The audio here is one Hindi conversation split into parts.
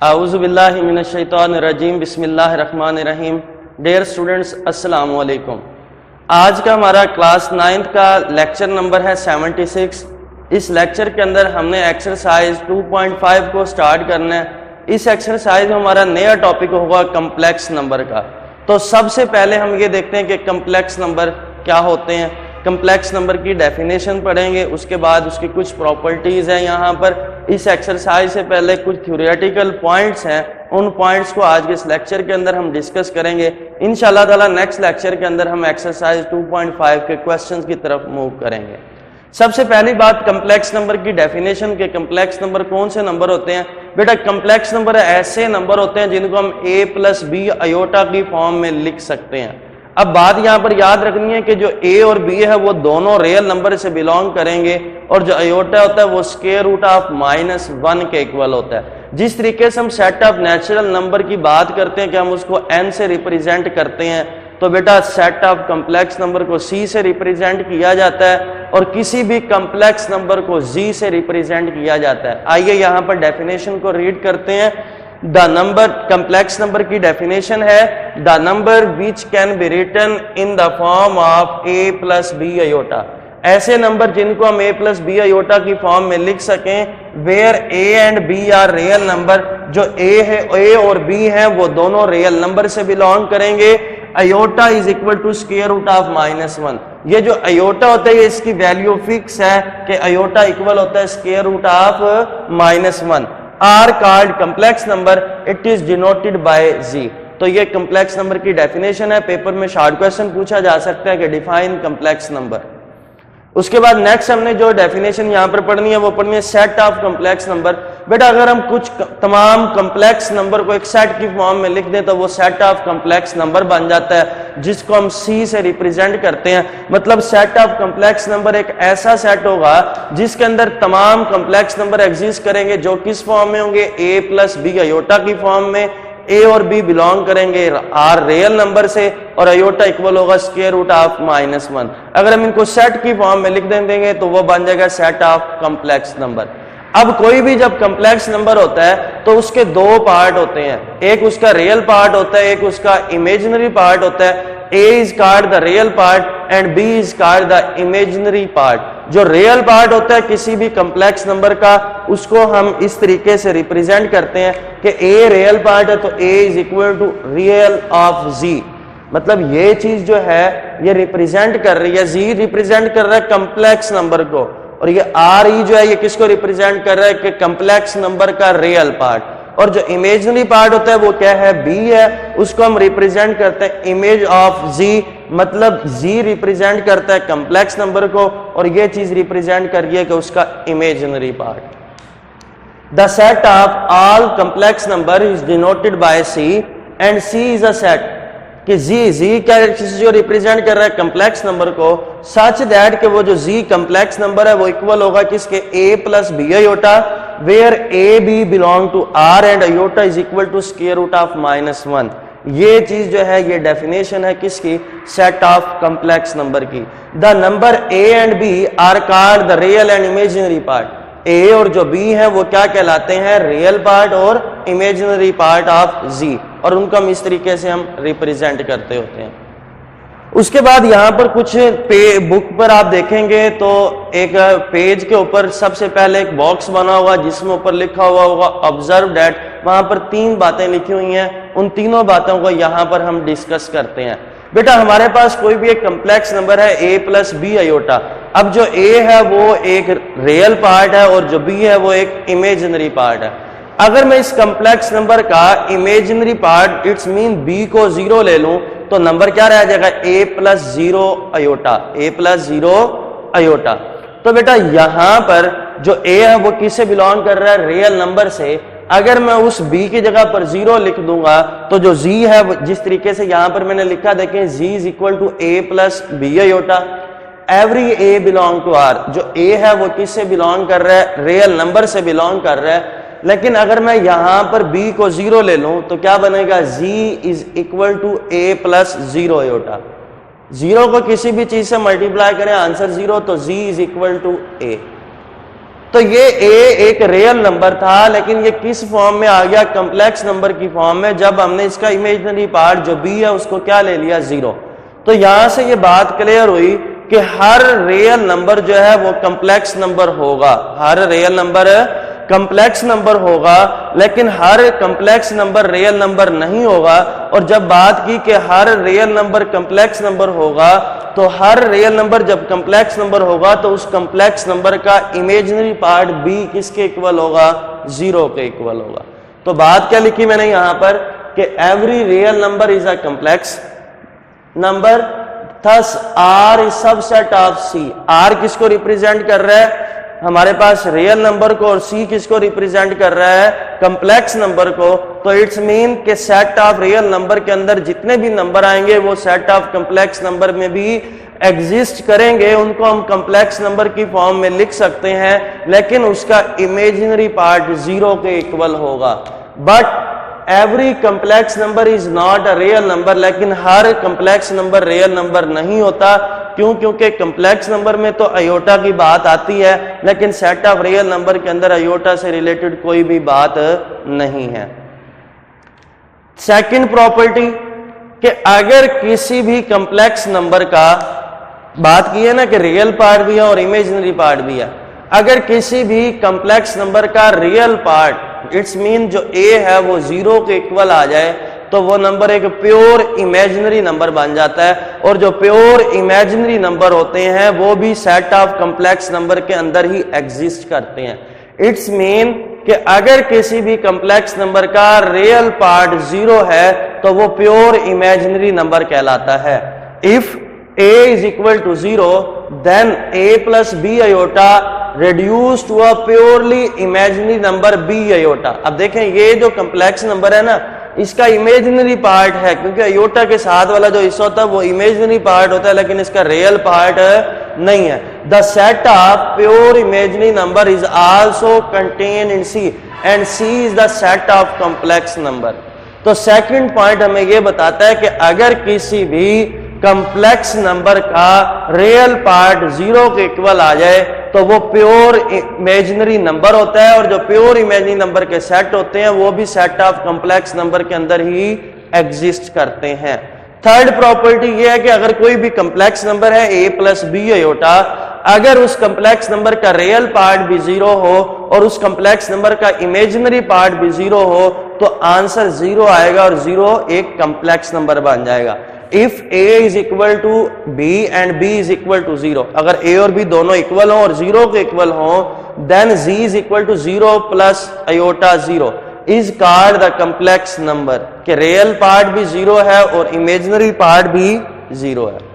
आऊज़ुबिल्लाहि मिनश्शैतानिर्रजीम बिस्मिल्लाहिर्रहमानिर्रहीम। डियर स्टूडेंट्स, अस्सलाम वालेकुम। आज का हमारा क्लास 9th का लेक्चर नंबर है 76। इस लेक्चर के अंदर हमने एक्सरसाइज 2.5 को स्टार्ट करना है। इस एक्सरसाइज में हमारा नया टॉपिक होगा कम्प्लेक्स नंबर का। तो सबसे पहले हम ये देखते हैं कि कम्प्लेक्स नंबर क्या होते हैं। कम्प्लेक्स नंबर की डेफिनेशन पढ़ेंगे, उसके बाद उसकी कुछ प्रॉपर्टीज हैं यहाँ पर। इस एक्सरसाइज से पहले कुछ थ्योरेटिकल पॉइंट्स हैं, उन पॉइंट्स को आज के इस लेक्चर के अंदर हम डिस्कस करेंगे। इंशाल्लाह ताला नेक्स्ट लेक्चर के अंदर हम एक्सरसाइज 2.5 के क्वेश्चंस की तरफ मूव करेंगे। सबसे पहली बात कम्प्लेक्स नंबर की डेफिनेशन के कम्प्लेक्स नंबर कौन से नंबर होते हैं। बेटा कम्प्लेक्स नंबर ऐसे नंबर होते हैं जिनको हम a प्लस बी अयोटा की फॉर्म में लिख सकते हैं। अब बात यहां पर याद रखनी है कि जो a और b है वो दोनों रियल नंबर से बिलोंग करेंगे और जो अयोटा होता है वो स्क्वायर रूट ऑफ -1 के इक्वल होता है। जिस तरीके से हम सेट ऑफ नेचुरल नंबर की बात करते हैं कि हम उसको n से रिप्रेजेंट करते हैं, तो बेटा सेट ऑफ कम्प्लेक्स नंबर को c से रिप्रेजेंट किया जाता है और किसी भी कम्प्लेक्स नंबर को z से रिप्रेजेंट किया जाता है। आइए यहां पर डेफिनेशन को रीड करते हैं। द नंबर, कम्प्लेक्स नंबर की डेफिनेशन है the number which can be written in the form of a plus B iota. ऐसे नंबर जिनको हम a प्लस बी अयोटा की फॉर्म में लिख सकें where a and b are real number. जो a है, a और b है वो दोनों रियल नंबर से बिलोंग करेंगे। Iota is equal to square root of -1। ये जो अयोटा होता है इसकी वैल्यू फिक्स है कि अयोटा इक्वल होता है square root of -1। Are called complex number, it is denoted by G. तो ये कम्प्लेक्स नंबर की डेफिनेशन है। पेपर में शॉर्ट क्वेश्चन पूछा जा सकता है कि डिफाइन कम्प्लेक्स नंबर। उसके बाद नेक्स्ट हमने जो डेफिनेशन यहां पर पढ़नी है वो पढ़नी है सेट ऑफ कम्प्लेक्स नंबर। बेटा अगर हम कुछ तमाम कम्प्लेक्स नंबर को एक सेट की फॉर्म में लिख दें तो वो सेट ऑफ कम्प्लेक्स नंबर बन जाता है जिसको हम सी से रिप्रेजेंट करते हैं। मतलब सेट ऑफ कम्प्लेक्स नंबर एक ऐसा सेट होगा जिसके अंदर तमाम कम्प्लेक्स नंबर एग्जिस्ट करेंगे जो किस फॉर्म में होंगे, ए प्लस बी अयोटा की फॉर्म में। a और b बिलोंग करेंगे आर रियल नंबर से और अयोटा इक्वल होगा स्क्वायर रूट ऑफ -1। अगर हम इनको सेट की फॉर्म में लिख देंगे तो वो बन जाएगा सेट ऑफ कम्प्लेक्स नंबर। अब कोई भी जब कम्प्लेक्स नंबर होता है तो उसके दो पार्ट होते हैं, एक उसका रियल पार्ट होता है, एक उसका इमेजिनरी पार्ट होता है। a is called the real part and b is called the imaginary part. जो रियल पार्ट होता है किसी भी कम्प्लेक्स नंबर का उसको हम इस तरीके से रिप्रेजेंट करते हैं कि a रियल पार्ट है तो a is equal to real of z। मतलब ये चीज जो है ये रिप्रेजेंट कर रही है, z रिप्रेजेंट कर रहा है कम्प्लेक्स नंबर को और ये आर ई जो है ये किसको रिप्रेजेंट कर रहा है कि कम्प्लेक्स नंबर का रियल पार्ट। और जो इमेजिनरी पार्ट होता है वो क्या है, b है, उसको हम रिप्रेजेंट करते हैं इमेज ऑफ z। मतलब z रिप्रेजेंट करता है कम्प्लेक्स नंबर को और ये चीज रिप्रेजेंट कर रही है कि उसका imaginary part. The set of all complex number is denoted bye c and c is a set कि z क्या चीज जो रिप्रेजेंट कर रहा है कम्प्लेक्स नंबर को, सच दैट कि वो जो z कम्प्लेक्स नंबर है वो इक्वल होगा किसके, a plus B iota where a b belong to r and iota is equal to square root of -1। ये चीज जो है ये डेफिनेशन है किसकी, सेट ऑफ कम्प्लेक्स नंबर की। The number a and b are called the real and imaginary part. a और जो b है वो क्या कहलाते हैं, रियल पार्ट और इमेजिनरी पार्ट ऑफ z, और उनको हम इस तरीके से हम रिप्रेजेंट करते होते हैं। उसके बाद यहाँ पर कुछ बुक पर आप देखेंगे तो एक पेज के ऊपर सबसे पहले एक बॉक्स बना हुआ जिसमें ऊपर लिखा हुआ होगा ऑब्जर्व दैट। वहां पर 3 बातें लिखी हुई हैं, उन तीनों बातों को यहाँ पर हम डिस्कस करते हैं। बेटा हमारे पास कोई भी एक कम्प्लेक्स नंबर है a प्लस बी अयोटा। अब जो a है वो एक रियल पार्ट है और जो b है वो एक इमेजिनरी पार्ट है। अगर मैं इस कम्प्लेक्स नंबर का imaginary part it's mean b को 0 ले लूं तो नंबर क्या रह जाएगा, a plus 0 iota, a plus 0 iota. तो बेटा यहां पर जो a है वो किससे बिलोंग कर रहा है, रियल नंबर से। अगर मैं उस b की जगह पर 0 लिख दूंगा तो जो z है जिस तरीके से यहां पर मैंने लिखा देखें z is equal to a plus B iota. Every a belong to r। जो a है वो किससे बिलोंग कर रहा है, रियल नंबर से बिलोंग कर रहा है। लेकिन अगर मैं यहां पर b को 0 ले लूं तो क्या बनेगा, z is equal to a plus 0 iota. 0 को किसी भी चीज से मल्टीप्लाई करें आंसर 0 तो z is equal to a। तो ये a एक रियल नंबर था, लेकिन ये किस फॉर्म में आ गया? कॉम्प्लेक्स नंबर की फॉर्म में, जब हमने इसका इमेजिनरी पार्ट जो b है उसको क्या ले लिया? 0। तो यहां से ये बात क्लियर हुई कि हर रियल नंबर जो है वो कॉम्प्लेक्स नंबर होगा, हर रियल नंबर कॉम्प्लेक्स नंबर होगा, लेकिन हर कॉम्प्लेक्स नंबर रियल नंबर नहीं होगा। और जब बात की कि हर रियल नंबर कॉम्प्लेक्स नंबर होगा, तो हर रियल नंबर जब कॉम्प्लेक्स नंबर होगा तो उस कॉम्प्लेक्स नंबर का इमेजिनरी पार्ट b किसके इक्वल होगा? 0 के इक्वल होगा। तो बात क्या लिखी मैंने यहां पर कि every real number is a complex number, thus R is subset of C। R किसको रिप्रेजेंट कर रहा है? हमारे पास रियल नंबर को, और C किसको रिप्रेजेंट कर रहा है? कॉम्प्लेक्स नंबर को। तो इट्स मीन कि सेट ऑफ रियल नंबर के अंदर जितने भी नंबर आएंगे वो सेट ऑफ कॉम्प्लेक्स नंबर में भी एग्जिस्ट करेंगे, उनको हम कॉम्प्लेक्स नंबर की फॉर्म में लिख सकते हैं, लेकिन उसका इमेजिनरी पार्ट 0 के इक्वल होगा। But every complex number is not a real number, लेकिन हर कॉम्प्लेक्स नंबर रियल नंबर नहीं होता। क्यों? क्योंकि कॉम्प्लेक्स नंबर में तो अयोटा की बात आती है, लेकिन सेट ऑफ रियल नंबर के अंदर अयोटा से रिलेटेड कोई भी बात नहीं है। सेकंड प्रॉपर्टी कि अगर किसी भी कॉम्प्लेक्स नंबर का, बात की है ना कि रियल पार्ट भी है और इमेजिनरी पार्ट भी है, अगर किसी भी कॉम्प्लेक्स नंबर का रियल पार्ट, इट्स मीन जो a है वो 0 के इक्वल आ जाए, तो वो नंबर एक प्योर इमेजिनरी नंबर बन जाता है। और जो प्योर इमेजिनरी नंबर होते हैं वो भी सेट ऑफ कॉम्प्लेक्स नंबर के अंदर ही एग्जिस्ट करते हैं। इट्स मीन कि अगर किसी भी कॉम्प्लेक्स नंबर का रियल पार्ट 0 है तो वो प्योर इमेजिनरी नंबर कहलाता है। If a is equal to 0, then a plus b iota reduced to a purely imaginary number b iota। अब देखें ये जो कॉम्प्लेक्स नंबर है ना, इसका इमेजिनरी पार्ट है, क्योंकि अयोटा के साथ वाला जो हिस्सा होता है वो इमेजिनरी पार्ट होता है, लेकिन इसका रियल पार्ट नहीं है। The set of pure imaginary number is also contain in C, and C is the set of complex number. तो सेकंड पॉइंट हमें ये बताता है कि अगर किसी भी कॉम्प्लेक्स नंबर का रियल पार्ट 0 के इक्वल आ जाए तो वो प्योर इमेजिनरी नंबर होता है, और जो प्योर इमेजिनरी नंबर के सेट होते हैं वो भी सेट ऑफ कॉम्प्लेक्स नंबर के अंदर ही एग्जिस्ट करते हैं। थर्ड प्रॉपर्टी ये है कि अगर कोई भी कॉम्प्लेक्स नंबर है a प्लस बी अयोटा, अगर उस कॉम्प्लेक्स नंबर का रियल पार्ट भी 0 हो और उस कॉम्प्लेक्स नंबर का इमेजिनरी पार्ट भी 0 हो तो आंसर 0 आएगा, और 0 एक कॉम्प्लेक्स नंबर बन जाएगा। If a is equal to b and b is equal to 0, अगर a और b दोनों इक्वल हो और 0 के इक्वल हो, then z is equal to 0 plus iota 0 is called the complex number, कि रियल पार्ट भी 0 है और इमेजिनरी पार्ट भी 0 है।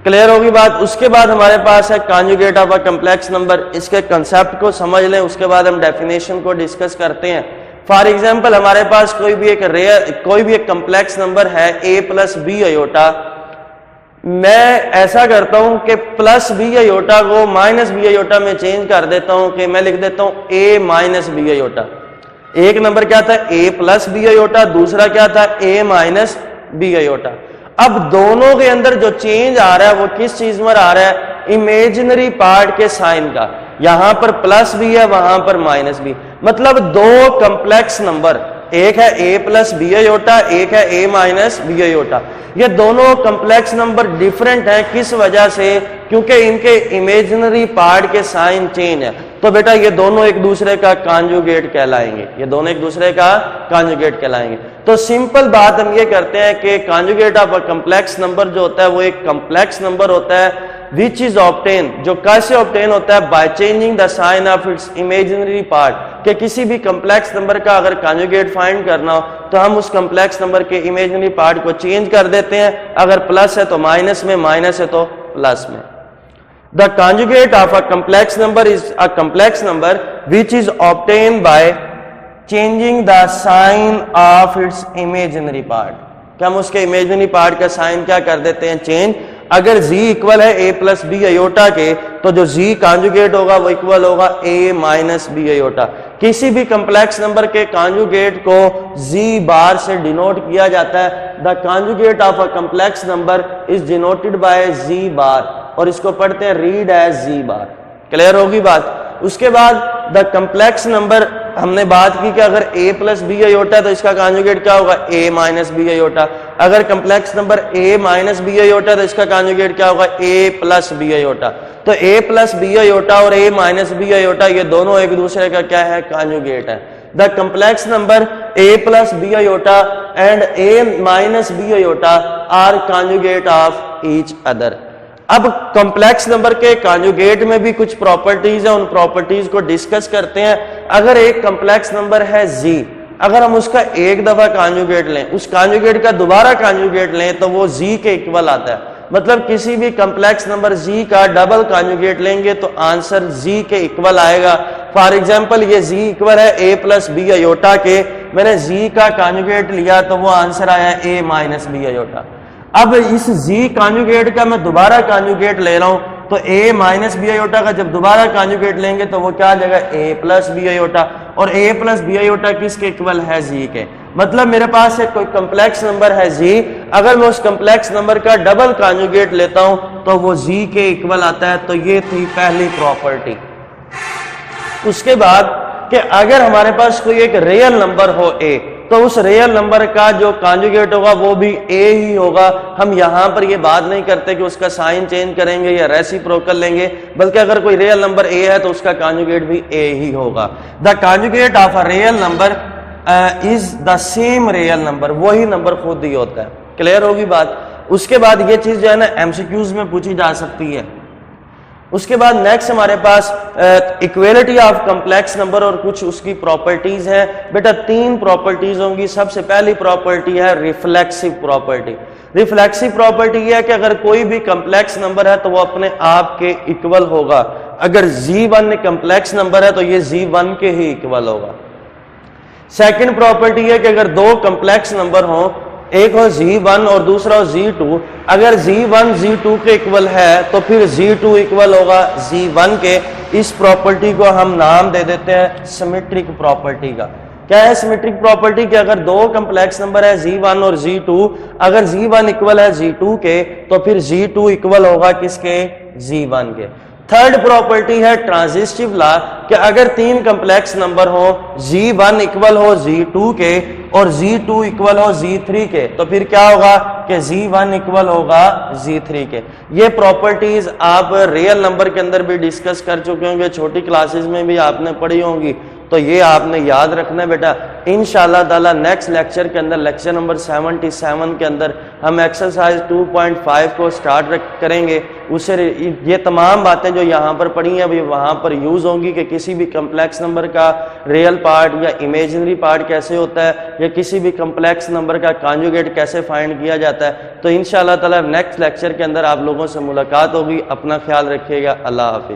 क्लियर होगी बात? उसके बाद हमारे पास है conjugate of a complex number. इसके कंसेप्ट को समझ लें, उसके बाद हम डेफिनेशन को डिस्कस करते हैं। फॉर एग्जाम्पल हमारे पास कोई भी एक कॉम्प्लेक्स नंबर है a प्लस बी अयोटा, मैं ऐसा करता हूं कि प्लस बी अयोटा को माइनस बी अयोटा में चेंज कर देता हूं, कि मैं लिख देता हूं a माइनस बी अयोटा। एक नंबर क्या था? a प्लस बी अयोटा, दूसरा क्या था? a minus B iota. अब दोनों के अंदर जो चेंज आ रहा है वो किस चीज में आ रहा है? इमेजिनरी पार्ट के साइन का। यहां पर प्लस भी है, वहां पर माइनस भी, मतलब दो कॉम्प्लेक्स नंबर, एक है a प्लस बी अयोटा, एक है a माइनस बी अयोटा। ये दोनों कॉम्प्लेक्स नंबर डिफरेंट हैं, किस वजह से? क्योंकि इनके इमेजिनरी पार्ट के साइन चेंज है। तो बेटा ये दोनों एक दूसरे का कॉन्जुगेट कहलाएंगे, ये दोनों एक दूसरे का कॉन्जुगेट कहलाएंगे। तो सिंपल बात हम ये करते हैं कि conjugate of a complex number जो होता है वो एक कॉम्प्लेक्स नंबर होता है विच इज ऑब्टेन, जो कैसे ऑब्टेन होता है? By changing the sign of its imaginary part, कि किसी भी कॉम्प्लेक्स नंबर का अगर कॉन्जुगेट फाइंड करना हो तो हम उस कॉम्प्लेक्स नंबर के इमेजिनरी पार्ट को चेंज कर देते हैं, अगर प्लस है तो माइनस में, माइनस है तो प्लस में। The conjugate of a complex number is a complex number which is obtain by changing the sign of its imaginary part, कि हम उसके इमेजिनरी पार्ट का साइन क्या कर देते हैं? चेंज। अगर z इक्वल है a प्लस बी अयोटा के, तो जो z कॉन्जुगेट होगा वो इक्वल होगा a माइनस बी अयोटा। किसी भी कॉम्प्लेक्स नंबर के कॉन्जुगेट को z बार से डिनोट किया जाता है। The conjugate of a complex number is denoted by z bar, और इसको पढ़ते हैं read as z bar. Clear होगी बात? उसके बाद द कम्प्लेक्स नंबर हमने बात की कि अगर a प्लस बी आयोटा तो इसका कॉन्जुगेट क्या होगा a माइनस बी आयोटा। अगर complex number a minus B iota तो इसका कॉन्जुगेट क्या होगा a प्लस बी आयोटा। तो a प्लस बी आयोटा और a माइनस बी आयोटा ये दोनों एक दूसरे का क्या है, कॉन्जुगेट है। The complex number a plus B iota and a minus B iota are conjugate of each other. अब कॉम्प्लेक्स नंबर के कॉन्जुगेट में भी कुछ प्रॉपर्टीज है, उन प्रॉपर्टीज को डिस्कस करते हैं। अगर एक कॉम्प्लेक्स नंबर है z, अगर हम उसका एक दफा कॉन्जुगेट लें, उस कॉन्जुगेट का दोबारा कॉन्जुगेट लें तो वो z के इक्वल आता है। मतलब किसी भी कॉम्प्लेक्स नंबर z का डबल कॉन्जुगेट लेंगे तो आंसर z के इक्वल आएगा। फॉर एग्जांपल ये z इक्वल है a प्लस बी आयोटा के, मैंने z का कॉन्जुगेट लिया तो वो आंसर आया a माइनस बी आयोटा। अब इस z कॉन्जुगेट का मैं दोबारा कॉन्जुगेट ले रहा हूं तो a माइनस बी आयोटा का जब दोबारा कॉन्जुगेट लेंगे तो वो क्या आ जाएगा a प्लस बी आयोटा। और a प्लस बी आयोटा किसके इक्वल है, z के। मतलब मेरे पास एक कोई कॉम्प्लेक्स नंबर है z, अगर मैं उस कॉम्प्लेक्स नंबर का डबल कॉन्जुगेट लेता हूं तो वो z के इक्वल आता है। तो ये थी पहली प्रॉपर्टी। उसके बाद कि अगर हमारे पास कोई एक रियल नंबर हो a, तो उस रियल नंबर का जो कॉन्जुगेट होगा वो भी a ही होगा। हम यहां पर ये बात नहीं करते कि उसका साइन चेंज करेंगे या रेसिप्रोकल लेंगे, बल्कि अगर कोई रियल नंबर a है तो उसका कॉन्जुगेट भी a ही होगा। The conjugate of a real number is the same real number, वही नंबर खुद ही होता है। क्लियर होगी बात। उसके बाद ये चीज जो है ना एमसीक्यूज में पूछी जा सकती है। उसके बाद नेक्स्ट हमारे पास इक्वेलिटी ऑफ कॉम्प्लेक्स नंबर और कुछ उसकी प्रॉपर्टीज हैं। बेटा तीन प्रॉपर्टीज होंगी। सबसे पहली प्रॉपर्टी है रिफ्लेक्सिव प्रॉपर्टी। रिफ्लेक्सिव प्रॉपर्टी है कि अगर कोई भी कॉम्प्लेक्स नंबर है तो वो अपने आप के इक्वल होगा। अगर z1 कॉम्प्लेक्स नंबर है तो ये z1 के ही इक्वल होगा। सेकंड प्रॉपर्टी है कि अगर दो कॉम्प्लेक्स नंबर हो, एक हो z1 और दूसरा हो z2, अगर z1 z2 के इक्वल है तो फिर z2 इक्वल होगा z1 के। इस प्रॉपर्टी को हम नाम दे देते हैं सिमेट्रिक प्रॉपर्टी का। क्या है सिमेट्रिक प्रॉपर्टी? कि अगर दो कॉम्प्लेक्स नंबर है z1 और z2, अगर z1 इक्वल है z2 के तो फिर z2 इक्वल होगा किसके, z1 के। थर्ड प्रॉपर्टी है ट्रांजिस्टिव लॉ कि अगर तीन कॉम्प्लेक्स नंबर हो, z1 इक्वल हो z2 के और z2 इक्वल हो z3 के, तो फिर क्या होगा कि z1 इक्वल होगा z3 के। ये प्रॉपर्टीज आप रियल नंबर के अंदर भी डिस्कस कर चुके होंगे, छोटी क्लासेस में भी आपने पढ़ी होंगी, तो ये आपने याद रखना है बेटा। इंशाल्लाह ताला नेक्स्ट लेक्चर के अंदर, लेक्चर नंबर 77 के अंदर हम एक्सरसाइज 2.5 को स्टार्ट करेंगे। उससे ये तमाम बातें जो यहाँ पर पढ़ी हैं अभी वहाँ पर यूज होंगी कि किसी भी कम्प्लेक्स नंबर का रियल पार्ट या इमेजिनरी पार्ट कैसे होता है, या किसी भी कम्प्लेक्स नंबर का कॉन्जुगेट कैसे फाइंड किया जाता है। तो इंशाल्लाह ताला नेक्स्ट लेक्चर के अंदर आप लोगों से मुलाकात होगी। अपना ख्याल रखिएगा। अल्लाह हाफिज।